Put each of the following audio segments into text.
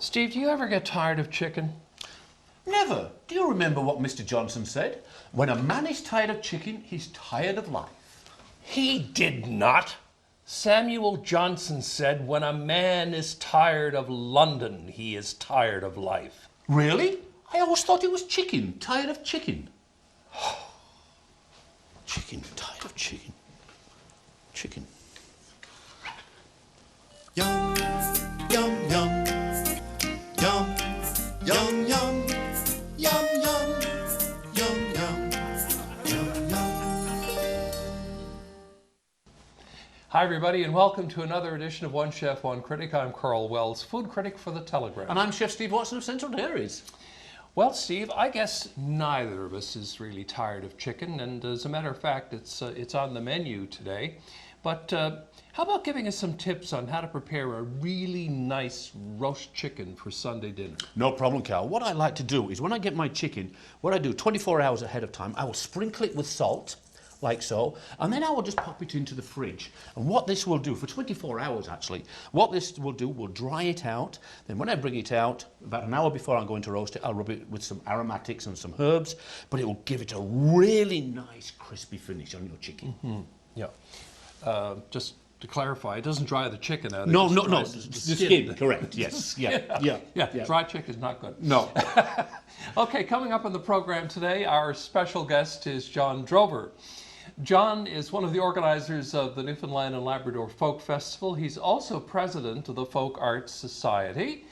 Steve, do you ever get tired of chicken? Never. Do you remember what Mr. Johnson said? When a man is tired of chicken, he's tired of life. He did not. Samuel Johnson said, when a man is tired of London, he is tired of life. Really? I always thought it was chicken. Tired of chicken. Chicken. Tired of chicken. Chicken. Yum, yum, yum. Yum, yum, yum. Yum, yum. Yum, yum. Yum, yum. Hi, everybody, and welcome to another edition of One Chef One Critic. I'm Karl Wells, food critic for The Telegraph. And I'm Chef Steve Watson of Central Dairies. Well, Steve, I guess neither of us is really tired of chicken, and as a matter of fact, it's on the menu today. But how about giving us some tips on how to prepare a really nice roast chicken for Sunday dinner? No problem, Carl. What I like to do is when I get my chicken, what I do 24 hours ahead of time, I will sprinkle it with salt, like so, and then I will just pop it into the fridge. And what this will do, for 24 hours actually, what this will do, will dry it out. Then when I bring it out, about an hour before I'm going to roast it, I'll rub it with some aromatics and some herbs, but it will give it a really nice crispy finish on your chicken. Mm-hmm. Yeah. Just to clarify, it doesn't dry the chicken out. No, the skin. Correct, yes. Yeah. Dry chicken is not good. No. Okay, coming up on the program today, our special guest is John Drover. John is one of the organizers of the Newfoundland and Labrador Folk Festival. He's also president of the Folk Arts Society.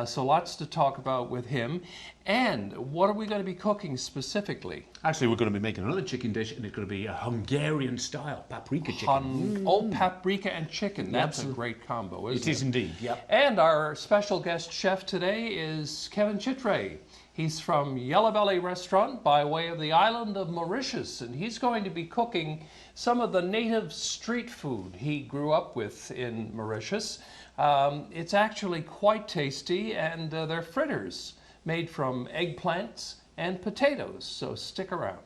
So lots to talk about with him. And what are we going to be cooking specifically? Actually, we're going to be making another chicken dish, and it's going to be a Hungarian style paprika chicken. Oh, paprika and chicken. That's a great combo, isn't it? It is indeed, yep. And our special guest chef today is Kevin Chitray. He's from Yellow Belly Restaurant by way of the island of Mauritius, and he's going to be cooking some of the native street food he grew up with in Mauritius. It's actually quite tasty, and they're fritters made from eggplants and potatoes, so stick around.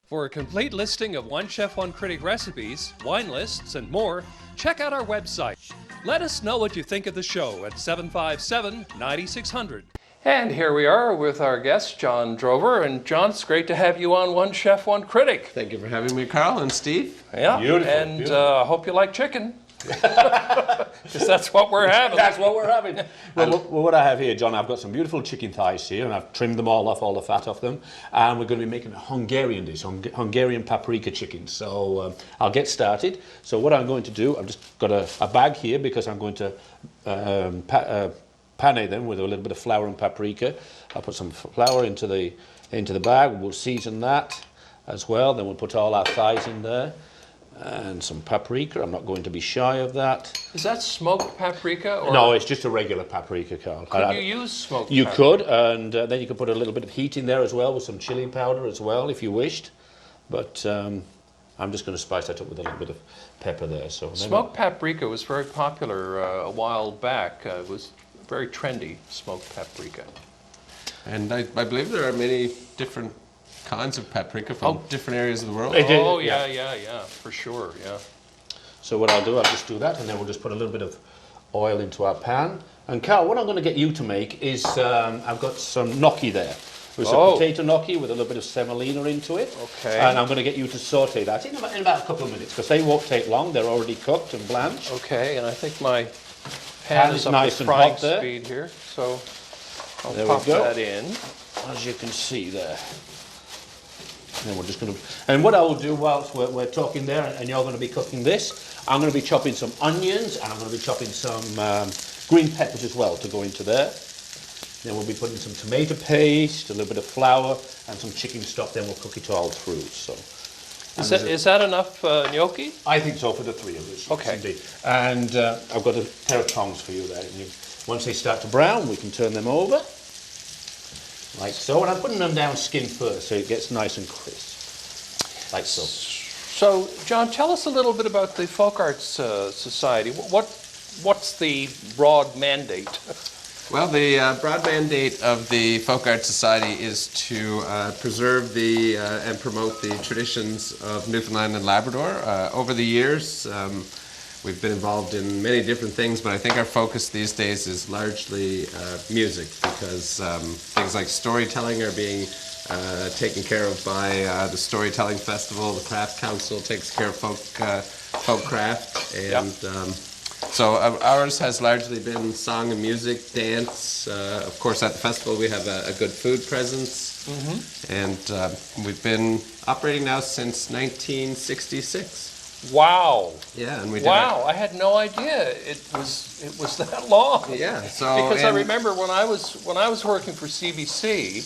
For a complete listing of One Chef One Critic recipes, wine lists, and more, check out our website. Let us know what you think of the show at 757-9600. And here we are with our guest, John Drover. And John, it's great to have you on One Chef, One Critic. Thank you for having me, Karl and Steve. Yeah, Beautiful, and beautiful. I hope you like chicken. Because that's what we're having. That's what we're having. Well, what I have here, John, I've got some beautiful chicken thighs here, and I've trimmed them all off, all the fat off them. And we're going to be making a Hungarian dish, Hungarian paprika chicken. So I'll get started. So what I'm going to do, I've just got a bag here because I'm going to pane them with a little bit of flour and paprika. I'll put some flour into the bag. We'll season that as well. Then we'll put all our thighs in there. And some paprika. I'm not going to be shy of that. Is that smoked paprika? Or No, it's just a regular paprika, Karl. could you use smoked You paprika? could, and then you could put a little bit of heat in there as well with some chili powder as well if you wished. But I'm just going to spice that up with a little bit of pepper there. So Smoked paprika was very popular a while back. It was very trendy, smoked paprika. And I believe there are many different kinds of paprika from different areas of the world. Oh, yeah, for sure, yeah. So what I'll do, I'll just do that, and then we'll just put a little bit of oil into our pan. And Karl, what I'm going to get you to make is, I've got some gnocchi there. With some potato gnocchi with a little bit of semolina into it. Okay. And I'm going to get you to saute that in about a couple of minutes, because they won't take long. They're already cooked and blanched. Okay, and I think my pan is up nice to and frying hot there. speed here, so I'll There pop we go. that in. As you can see there. And then we're just going to, and what I will do whilst we're talking there, and you're going to be cooking this, I'm going to be chopping some onions, and I'm going to be chopping some green peppers as well to go into there. Then we'll be putting some tomato paste, a little bit of flour, and some chicken stock. Then we'll cook it all through. So, Is that enough gnocchi? I think so for the three of us. Okay. Yes, indeed. And I've got a pair of tongs for you there. And once they start to brown, we can turn them over. Like so, and I'm putting them down skin first so it gets nice and crisp, like so. So, John, tell us a little bit about the Folk Arts Society. What's the broad mandate? Well, the broad mandate of the Folk Arts Society is to preserve and promote the traditions of Newfoundland and Labrador. Over the years, we've been involved in many different things, but I think our focus these days is largely music, because things like storytelling are being taken care of by the Storytelling Festival. The Craft Council takes care of folk craft, and so ours has largely been song and music, dance. Of course, at the festival we have a good food presence, and we've been operating now since 1966. Wow. Yeah, and we did Wow, I had no idea it was that long. Yeah, so because I remember when I was working for CBC,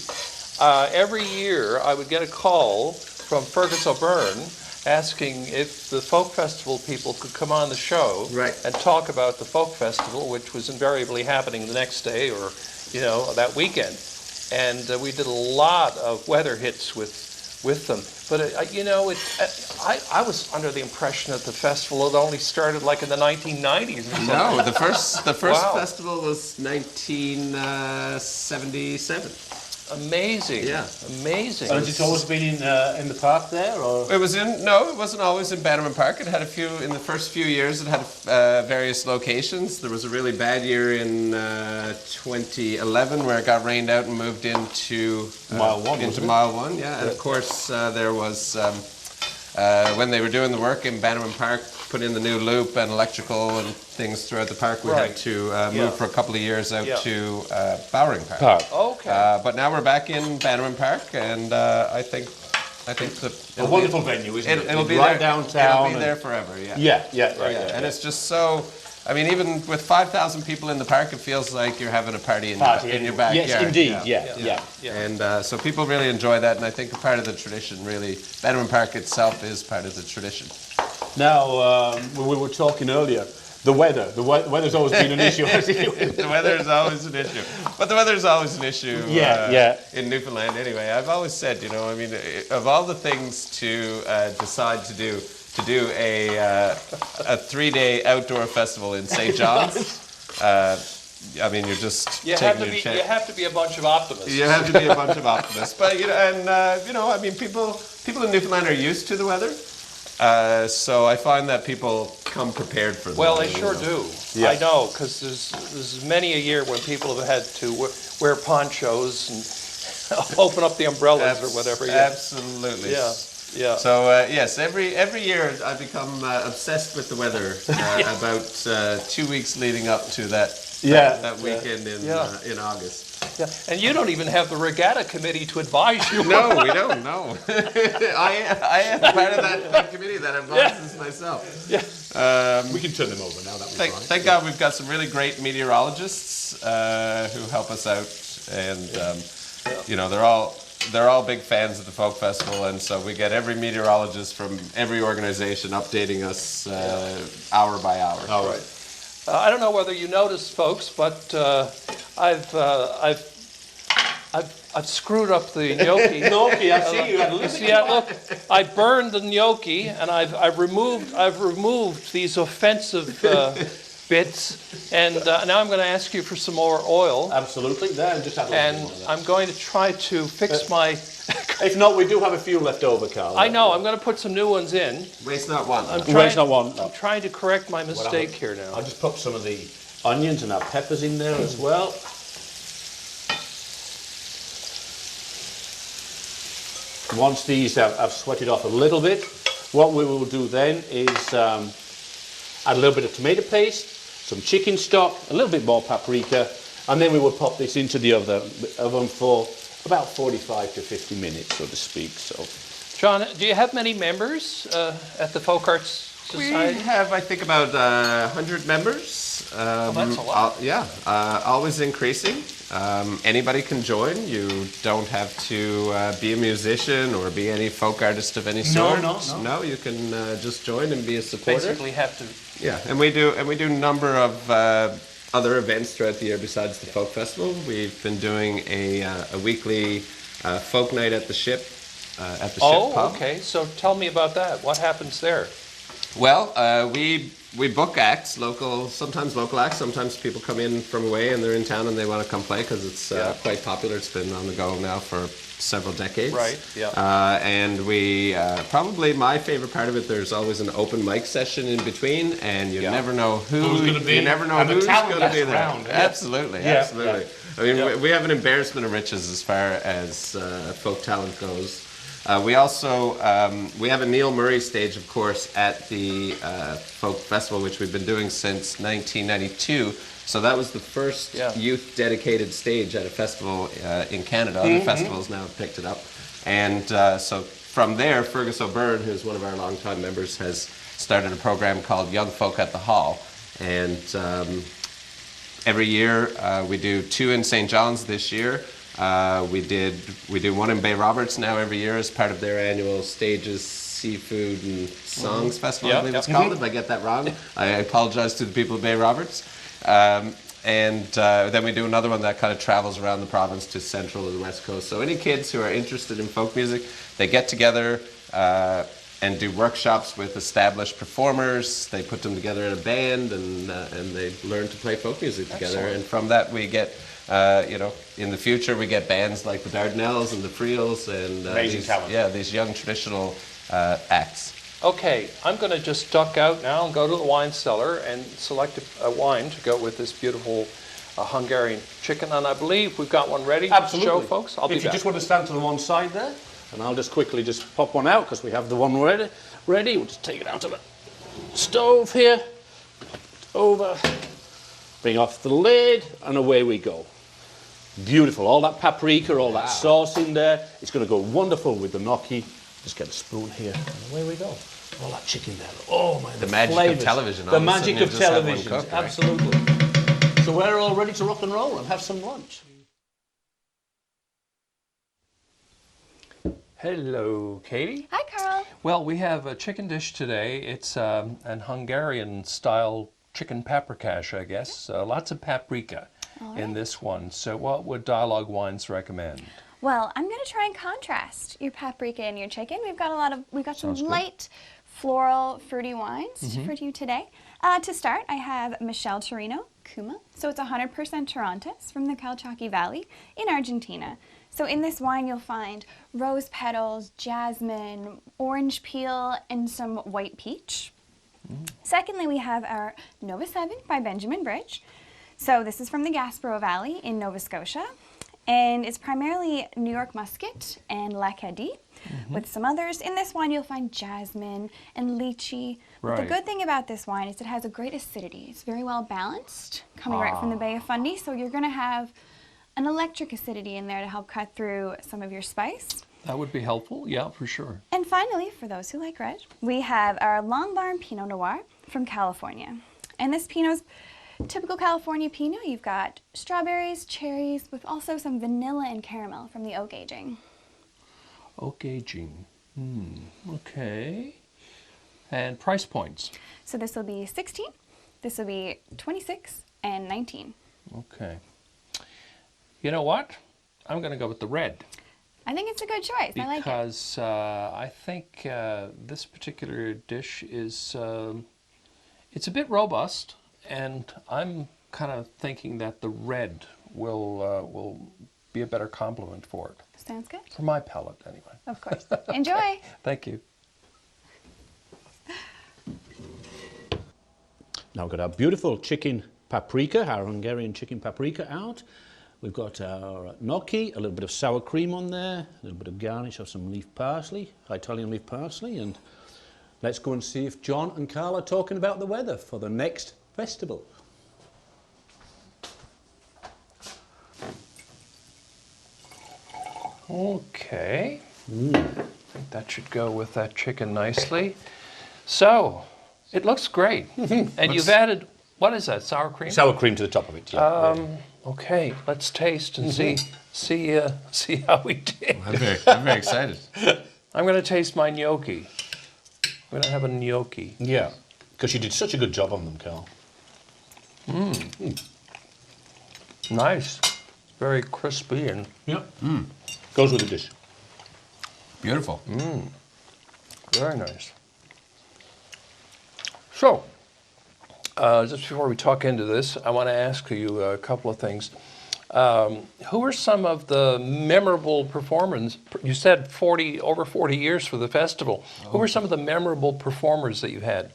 every year I would get a call from Fergus O'Byrne asking if the folk festival people could come on the show and talk about the folk festival, which was invariably happening the next day or that weekend, and we did a lot of weather hits with them. But I was under the impression that the festival had only started like in the 1990s or something. No, the first festival was 1977. Amazing. Yeah. Amazing. And it's always been in the park there, or? It wasn't always in Bannerman Park. It had in the first few years, it had various locations. There was a really bad year in 2011 where it got rained out and moved into Mile 1. Mile 1, yeah. And of course, there was, when they were doing the work in Bannerman Park, put in the new loop and electrical and things throughout the park, we had to move for a couple of years out to Bowring Park. Okay. But now we're back in Bannerman Park, and I think a wonderful venue, isn't it? It'll be right there, downtown. It'll be there forever. Yeah. Yeah. And it's just so. I mean, even with 5,000 people in the park, it feels like you're having a party in your backyard. Yes, indeed. Yeah. And so people really enjoy that, and I think a part of the tradition, really, Bannerman Park itself is part of the tradition. Now, we were talking earlier, the weather. The weather's always been an issue. The weather's always an issue. But the weather's always an issue in Newfoundland anyway. I've always said, I mean, of all the things to decide to do a 3-day outdoor festival in St. John's, I mean, you're just taking a chance. You have to be a bunch of optimists. You have to be a bunch of optimists. But, I mean, people in Newfoundland are used to the weather. So I find that people come prepared for the Well, weather. they sure do. I know, because there's many a year when people have had to wear ponchos and open up the umbrellas or whatever. Absolutely. Yeah. So yes, every year I become obsessed with the weather. About 2 weeks leading up to that weekend in August. Yeah, and you don't even have the regatta committee to advise you. No, we don't. No, I am part of that committee that advises myself. Yeah. We can turn them over now. Thank God we've got some really great meteorologists who help us out, and they're all big fans of the folk festival, and so we get every meteorologist from every organization updating us hour by hour. All right. I don't know whether you noticed, folks, but I've screwed up the gnocchi. Gnocchi, I see you. Look, I burned the gnocchi, and I've removed these offensive bits, and now I'm going to ask you for some more oil. Absolutely. And I'm going to try to fix my. If not, we do have a few left over, Karl. I know. I'm going to put some new ones in. Waste not one. Waste not one. I'm trying to correct my mistake here now. I'll just put some of the onions and our peppers in there as well. Once these have sweated off a little bit, what we will do then is add a little bit of tomato paste, some chicken stock, a little bit more paprika, and then we will pop this into the oven for about 45 to 50 minutes, so to speak. So, John, do you have many members at the Folk Arts Society? We have, I think, about 100 members. That's a lot. Always increasing. Anybody can join. You don't have to be a musician or be any folk artist of any sort. No, you can just join and be a supporter. Basically have to. Yeah, and we do a number of other events throughout the year besides the folk festival. We've been doing a weekly folk night at the ship Ship Pub. Okay. So tell me about that. What happens there? Well, we we book acts, sometimes local acts, sometimes people come in from away and they're in town and they want to come play because it's quite popular. It's been on the go now for several decades. Right, yeah. And we, probably my favorite part of it, there's always an open mic session in between, and you never know who's going to be. You never know who's going to be there. Round, Absolutely, absolutely. I mean, we have an embarrassment of riches as far as folk talent goes. We also we have a Neil Murray stage, of course, at the folk festival, which we've been doing since 1992. So that was the first youth-dedicated stage at a festival in Canada. Other festivals now have picked it up, and so from there, Fergus O'Byrne, who's one of our longtime members, has started a program called Young Folk at the Hall, and every year we do 2 in St. John's this year. We do one in Bay Roberts now every year as part of their annual Stages, Seafood and Songs Festival, I believe it's called. If I get that wrong, I apologize to the people of Bay Roberts. And then we do another one that kind of travels around the province to central or the west coast. So any kids who are interested in folk music, they get together and do workshops with established performers. They put them together in a band, and they learn to play folk music together. Excellent. And from that we get, in the future we get bands like the Dardanelles and the Friels and Amazing talent. these young traditional acts. Okay, I'm going to just duck out now and go to the wine cellar and select a wine to go with this beautiful Hungarian chicken. And I believe we've got one ready Absolutely. to show folks. I'll be If you back. just want to stand to the one side there, and I'll just quickly just pop one out because we have the one ready. We'll just take it out of the stove here, pop it over, bring off the lid, and away we go. Beautiful. All that paprika, all that sauce in there. It's going to go wonderful with the gnocchi. Just get a spoon here, and away we go. All that chicken there. Oh my! The magic flavours. of television. The All of a magic sudden of you just have one television. cook, right? Absolutely. So we're all ready to rock and roll and have some lunch. Hello, Katie. Hi, Karl. Well, we have a chicken dish today. It's an Hungarian-style chicken paprikash, I guess. Lots of paprika in this one. So what would Dialogue Wines recommend? Well, I'm going to try and contrast your paprika and your chicken. We've got some light, floral, fruity wines for you today. To start, I have Michel Torino Cuma. So it's 100% Torontes from the Calchaquí Valley in Argentina. So in this wine, you'll find rose petals, jasmine, orange peel, and some white peach. Secondly, we have our Nova 7 by Benjamin Bridge. So this is from the Gaspereau Valley in Nova Scotia. And it's primarily New York Muscat and L'Acadie with some others. In this wine, you'll find jasmine and lychee. But the good thing about this wine is it has a great acidity. It's very well balanced, coming right from the Bay of Fundy. So you're going to have an electric acidity in there to help cut through some of your spice. That would be helpful, yeah, for sure. And finally, for those who like red, we have our Long Barn Pinot Noir from California. And this Pinot's typical California Pinot. You've got strawberries, cherries, with also some vanilla and caramel from the oak aging. Oak aging. Okay. And price points. So this will be 16, this will be 26, and 19. Okay. You know what? I'm going to go with the red. I think it's a good choice. I like it. Because I think this particular dish is, it's a bit robust, and I'm kind of thinking that the red will be a better complement for it. Sounds good. For my palate, anyway. Of course. Enjoy. Thank you. Now we've got our beautiful chicken paprika, our Hungarian chicken paprika out. We've got our gnocchi, a little bit of sour cream on there, a little bit of garnish of some leaf parsley, Italian leaf parsley, and let's go and see if John and Karl are talking about the weather for the next festival. Okay. I think that should go with that chicken nicely. So, it looks great. And you've added, what is that, sour cream? Sour cream to the top of it, yeah. Okay, let's taste and see how we did. I'm very excited. I'm going to taste my gnocchi. I'm going to have a gnocchi. Yeah, because you did such a good job on them, Karl. Nice. Very crispy and Yeah. Goes with the dish. Beautiful. very nice. So, just before we talk into this, I want to ask you a couple of things. Who are some of the memorable performers? You said over 40 years for the festival. Who are some of the memorable performers that you had?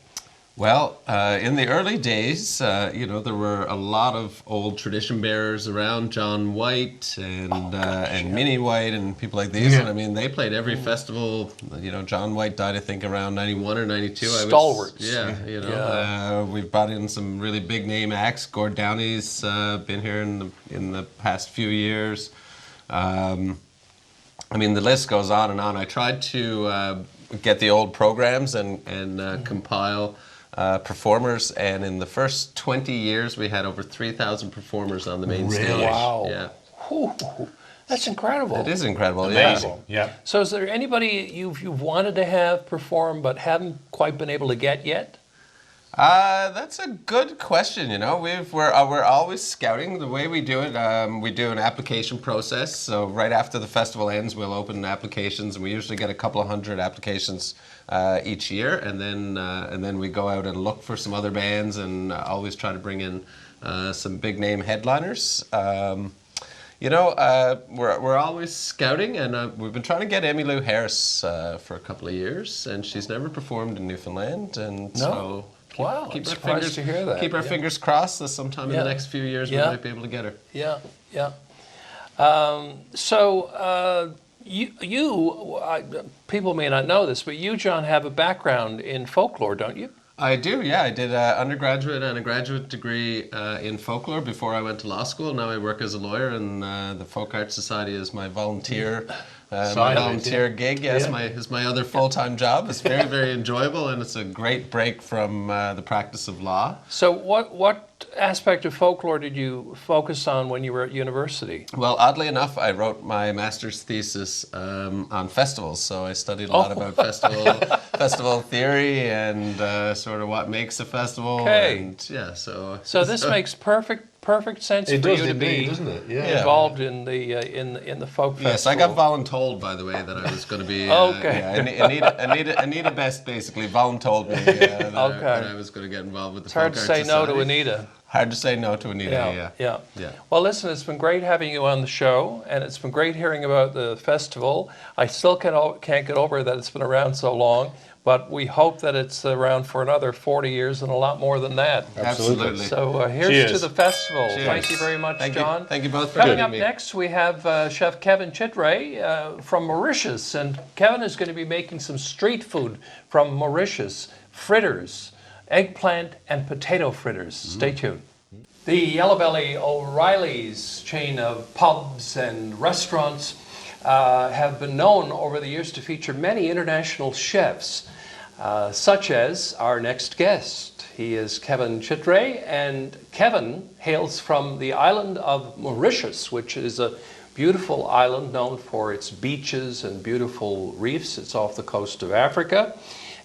Well, in the early days, there were a lot of old tradition bearers around, John White and Minnie White and people like these. And I mean, they played every festival. John White died, I think, around 91 or 92. Stalwarts. We've brought in some really big name acts. Gord Downey's been here in the past few years. I mean, the list goes on and on. I tried to get the old programs and compile performers, and in the first 20 years we had over 3,000 performers on the main stage. Wow. Yeah. Whew. That's incredible. It is incredible. Amazing. Yeah. Yeah. So is there anybody you've wanted to have perform but haven't quite been able to get yet? That's a good question. We're always scouting. The way we do it, we do an application process. So right after the festival ends, we'll open applications, and we usually get a couple of hundred applications each year, and then we go out and look for some other bands, and always try to bring in some big name headliners. We're always scouting, and we've been trying to get Emmylou Harris for a couple of years, and she's never performed in Newfoundland, and so. Wow, I'm surprised to hear that. Keep our fingers crossed that sometime in the next few years we might be able to get her. Yeah, yeah. People may not know this, but you, John, have a background in folklore, don't you? I do, yeah. I did an undergraduate and a graduate degree in folklore before I went to law school. Now I work as a lawyer, and the Folk Arts Society is my volunteer gig. Yes, is my other full-time job. It's very, very enjoyable, and it's a great break from the practice of law. So what aspect of folklore did you focus on when you were at university? Well, oddly enough, I wrote my master's thesis on festivals, so I studied a lot about festival theory and sort of what makes a festival. Okay. And yeah, so this makes perfect sense for you to be doesn't it? involved in the folk festival. Yes, I got voluntold, by the way, that I was going to be. Anita Best basically voluntold me that I was going to get involved with the It's Folk hard to Arts say no Society. to Anita. Hard to say no to Anita. Yeah. Yeah. Well, listen, it's been great having you on the show, and it's been great hearing about the festival. I still can't get over that it's been around so long, but we hope that it's around for another 40 years and a lot more than that. Absolutely. So here's Cheers. to the festival. Cheers. Thank you very much, John. Thank you both for Coming having up me. next, we have Chef Kevin Chitray from Mauritius, and Kevin is going to be making some street food from Mauritius, fritters, eggplant and potato fritters. Stay tuned. The Yellow Belly O'Reilly's chain of pubs and restaurants have been known over the years to feature many international chefs, such as our next guest. He is Kevin Chitray, and Kevin hails from the island of Mauritius, which is a beautiful island known for its beaches and beautiful reefs. It's off the coast of Africa.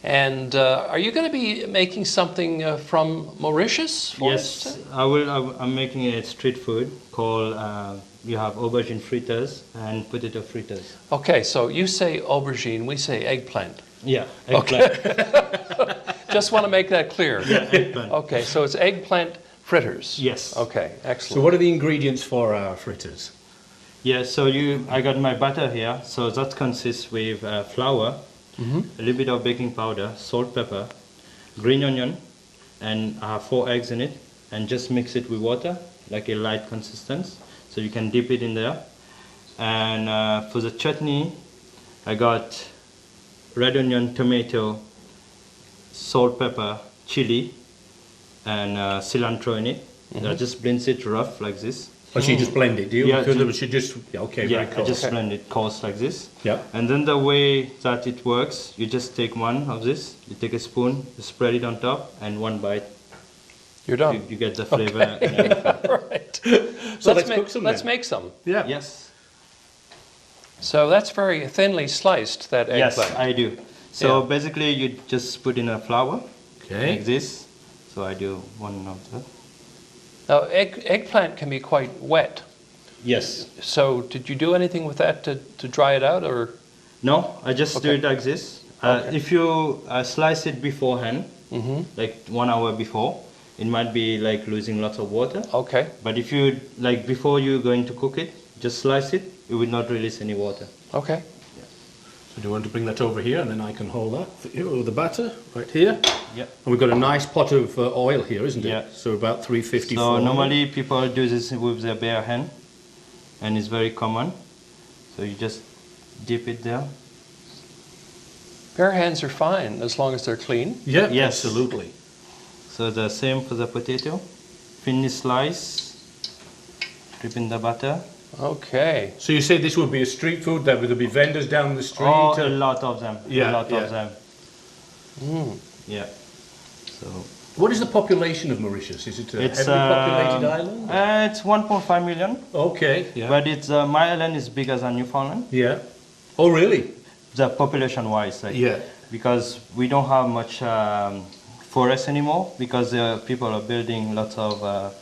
And are you going to be making something from Mauritius for us? Yes, I will. I'm making a street food called, you have aubergine fritters and potato fritters. Okay, so you say aubergine, we say eggplant. Yeah, eggplant. Just want to make that clear. Yeah, eggplant. Okay, so it's eggplant fritters. Yes. Okay, excellent. So what are the ingredients for our fritters? Yeah, so I got my butter here. So that consists with flour, a little bit of baking powder, salt, pepper, green onion, and I have 4 eggs in it, and just mix it with water, like a light consistence, so you can dip it in there. And for the chutney, I got red onion, tomato, salt, pepper, chili, and cilantro in it. I just blend it rough like this. Or so you just blend it, do you? Yeah, Okay, Yeah, very cool. I just blend it coarse like this. Yeah. And then the way that it works, you just take one of this, you take a spoon, you spread it on top, and one bite, You're done. you get the flavor and everything. Right. So let's cook some Let's then. make some. Yeah. Yes. So that's very thinly sliced, that Yes, eggplant. I do. So Yeah. basically, you just put in a flour, Okay. like this. So I do one of that. Now, eggplant can be quite wet. Yes. So did you do anything with that to dry it out, or? No, I just do Okay. it like this. Okay. If you slice it beforehand, like 1 hour before, it might be like losing lots of water. Okay. But if you, like before you're going to cook it, just slice it, it will not release any water. Okay. So do you want to bring that over here, and then I can hold that for you with the batter right here? Yeah. And we've got a nice pot of oil here, isn't it? Yeah. So about 350. So normally people do this with their bare hand, and it's very common. So you just dip it there. Bare hands are fine as long as they're clean. Yeah, Yes. absolutely. So the same for the potato. Thinly slice, dip in the butter. Okay. So you say this would be a street food, there would be vendors down the street? Oh, a lot of them. Yeah, a lot yeah. of them. Mm. Yeah. So What is the population of Mauritius? Is it a it's heavily populated island? it's 1.5 million, Okay, yeah. but it's my island is bigger than Newfoundland. Yeah. Oh, really? The population-wise, like, Yeah. because we don't have much forest anymore because people are building lots of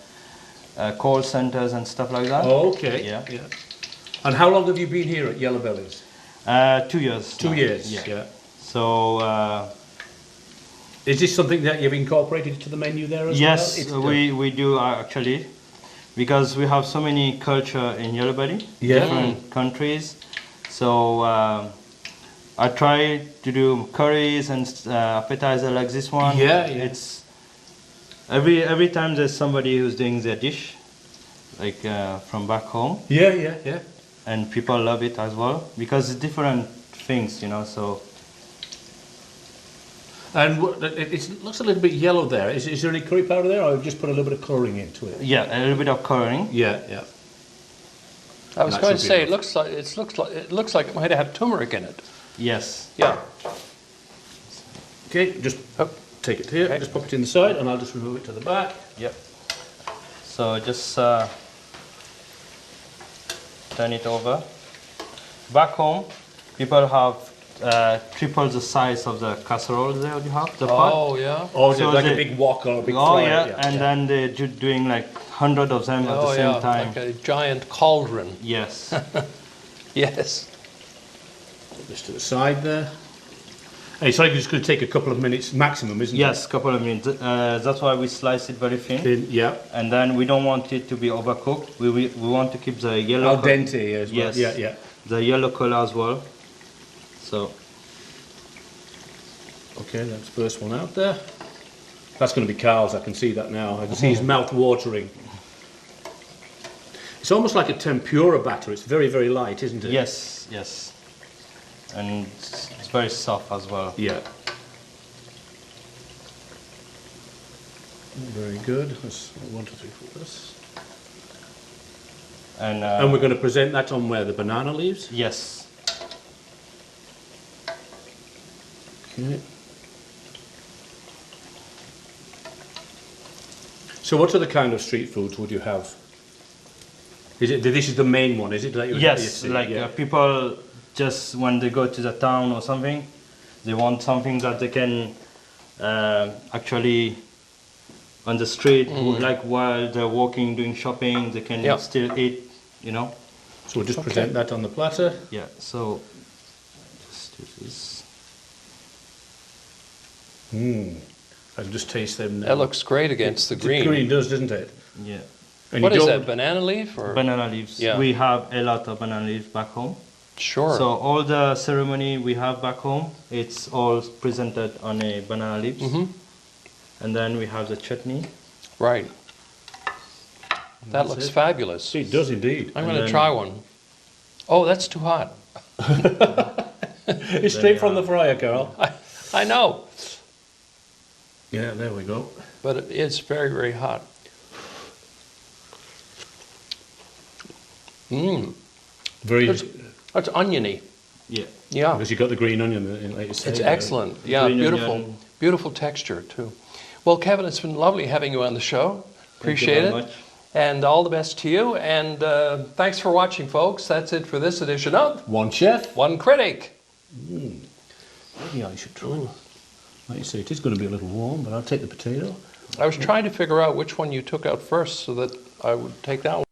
call centers and stuff like that. Oh, okay. Yeah. And how long have you been here at Yellow Bellies? 2 years. 2 now. years. Yeah. So Is this something that you've incorporated into the menu there as yes, well? we do actually, because we have so many culture in Yellow Belly, Yeah. different countries. So I try to do curries and appetizer like this one. Yeah, yeah. It's every time there's somebody who's doing their dish, like from back home, Yeah. and people love it as well because it's different things, you know. So And it looks a little bit yellow there. Is there any curry powder there, or have you just put a little bit of colouring into it? yeah, a little bit of coloring. Yeah. I was That going to should be say enough. it looks like it might have turmeric in it. Yes. Yeah. Okay, just Oh. take it here, Okay. just pop it in the side, and I'll just remove it to the back. Yep. So just turn it over. Back home, people have triple the size of the casserole there you have, the pot. Oh yeah. Oh, So like a they- big wok or a big Oh fryer. yeah, and then they're doing like 100 of them at Oh the same yeah. time. Like a giant cauldron. Yes. Yes. Just to the side there. And it's only just going to take a couple of minutes maximum, isn't Yes, couple of minutes. That's why we slice it very thin. it? Yeah. And then we don't want it to be overcooked. We want to keep the yellow Al dente as well. Yes. Yeah. the yellow color as well. So Okay, that's the first one out there. That's going to be Karl's, I can see that now. I can see his mouth watering. It's almost like a tempura batter. It's very, very light, isn't it? yes. And it's very soft as well. Yeah. Very good. That's 1, 2, 3, 4. This. And we're going to present that on where? The banana leaves? Yes. Okay. So what other kind of street foods would you have? This is the main one, is it? That you Yes, see? like Yeah. people just when they go to the town or something, they want something that they can actually on the street, like while they're walking, doing shopping, they can Yeah. still eat, you know. So we'll just present that on the platter. Yeah. So just do this. I can just taste them now. That looks great against the green. The green does, doesn't it? Yeah. And What you is don't- that? Banana leaf or? Banana leaves. Yeah. We have a lot of banana leaves back home. Sure. So all the ceremony we have back home, it's all presented on a banana leaves. And then we have the chutney. Right. That looks fabulous. It does indeed. I'm And going to then- try one. Oh, that's too hot. It's straight from the fryer, Karl. I know, Yeah, there we go. but it is very, very hot. Very, That's oniony. Yeah. Yeah. because you've got the green onion, like you say. It's excellent. Yeah, green beautiful. onion. Beautiful texture, too. Well, Kevin, it's been lovely having you on the show. Thank you Appreciate very it. much. And all the best to you. And thanks for watching, folks. That's it for this edition of One Chef. One Critic. Maybe I should try. Like you say, it is going to be a little warm, but I'll take the potato. I was trying to figure out which one you took out first so that I would take that one.